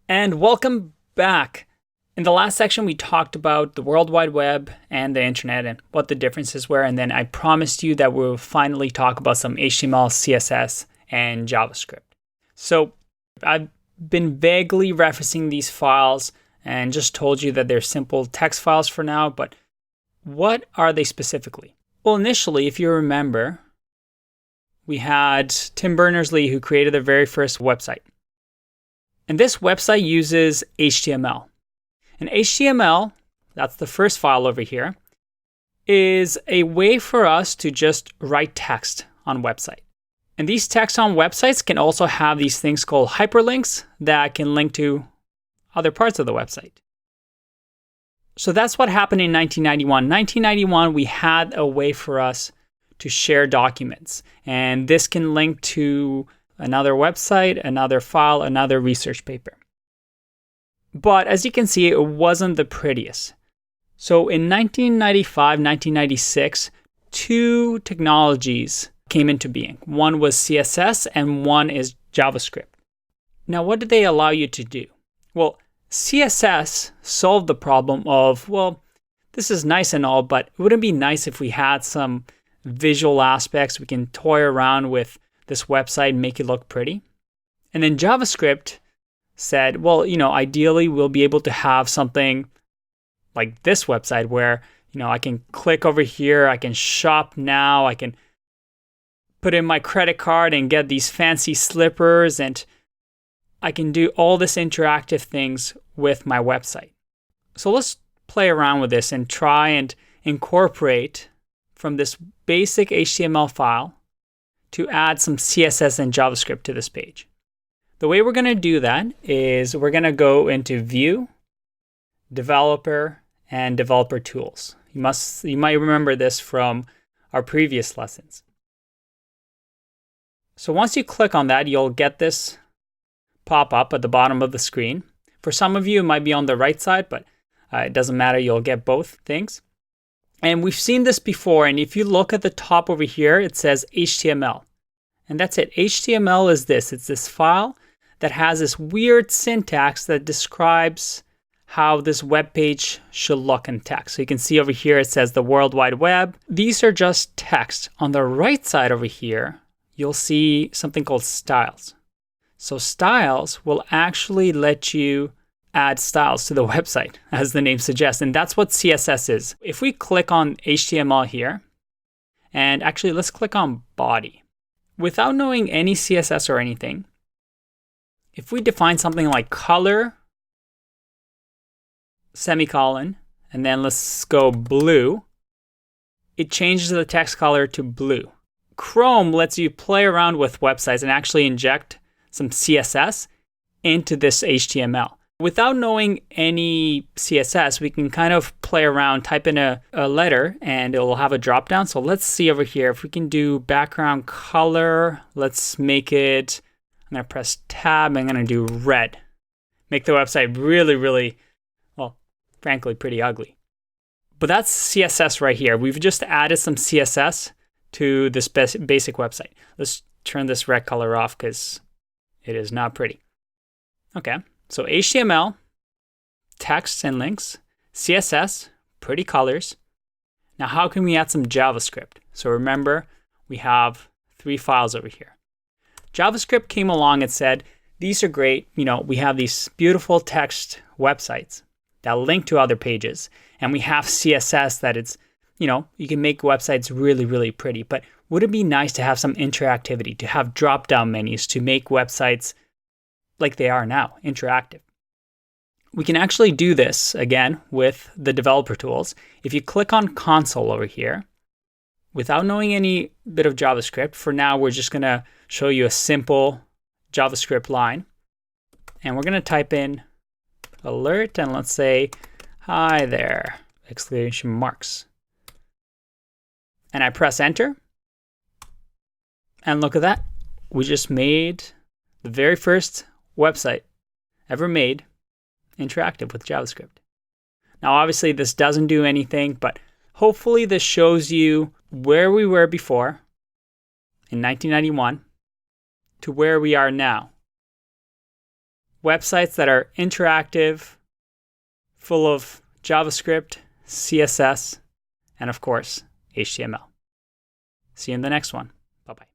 And welcome back. In the last section, we talked about the World Wide Web and the internet and what the differences were. And then I promised you that we'll finally talk about some HTML, CSS, and JavaScript. So I've been vaguely referencing these files and just told you that they're simple text files for now, but what are they specifically? Well, initially, if you remember, we had Tim Berners-Lee who created the very first website. And this website uses HTML. And HTML, that's the first file over here, is a way for us to just write text on website. And these texts on websites can also have these things called hyperlinks that can link to other parts of the website. So that's what happened in 1991. 1991, we had a way for us to share documents. And this can link to another website, another file, another research paper. But as you can see, it wasn't the prettiest. So in 1995, 1996, two technologies came into being. One was CSS and one is JavaScript. Now, what did they allow you to do? Well, CSS solved the problem of, well, this is nice and all, but it wouldn't be nice if we had some visual aspects. We can toy around with this website and make it look pretty. And then JavaScript said, well, ideally we'll be able to have something like this website where, I can click over here, I can shop now, I can put in my credit card and get these fancy slippers, and I can do all this interactive things with my website. So let's play around with this and try and incorporate from this basic HTML file to add some CSS and JavaScript to this page. The way we're going to do that is we're going to go into View, Developer, and Developer Tools. You might remember this from our previous lessons. So once you click on that, you'll get this pop up at the bottom of the screen. For some of you, it might be on the right side, but it doesn't matter. You'll get both things. And we've seen this before. And if you look at the top over here, it says HTML. And that's it. HTML is this. It's this file that has this weird syntax that describes how this web page should look in text. So you can see over here, it says the World Wide Web. These are just text. On the right side over here, you'll see something called styles. So styles will actually let you add styles to the website, as the name suggests. And that's what CSS is. If we click on HTML here, and actually let's click on body. Without knowing any CSS or anything, if we define something like color, semicolon, and then let's go blue, it changes the text color to blue. Chrome lets you play around with websites and actually inject some CSS into this HTML. Without knowing any CSS, we can kind of play around, type in a letter, and it will have a drop down. So let's see over here if we can do background color. Let's make it, I'm going to press tab, I'm going to do red. Make the website really, really, well, frankly, pretty ugly. But that's CSS right here. We've just added some CSS to this basic website. Let's turn this red color off because it is not pretty. Okay. So HTML, text and links, CSS, pretty colors. Now, how can we add some JavaScript? So remember, we have three files over here. JavaScript came along and said, these are great. We have these beautiful text websites that link to other pages. And we have CSS that it's, you can make websites really, really pretty. But would it be nice to have some interactivity, to have drop-down menus to make websites like they are now, interactive? We can actually do this, again, with the developer tools. If you click on console over here, without knowing any bit of JavaScript, for now we're just going to show you a simple JavaScript line. And we're going to type in alert, and let's say, hi there, exclamation marks. And I press enter. And look at that. We just made the very first website ever made interactive with JavaScript. Now, obviously, this doesn't do anything, but hopefully this shows you where we were before in 1991 to where we are now. websites that are interactive, full of JavaScript, CSS, and of course, HTML. See you in the next one. Bye-bye.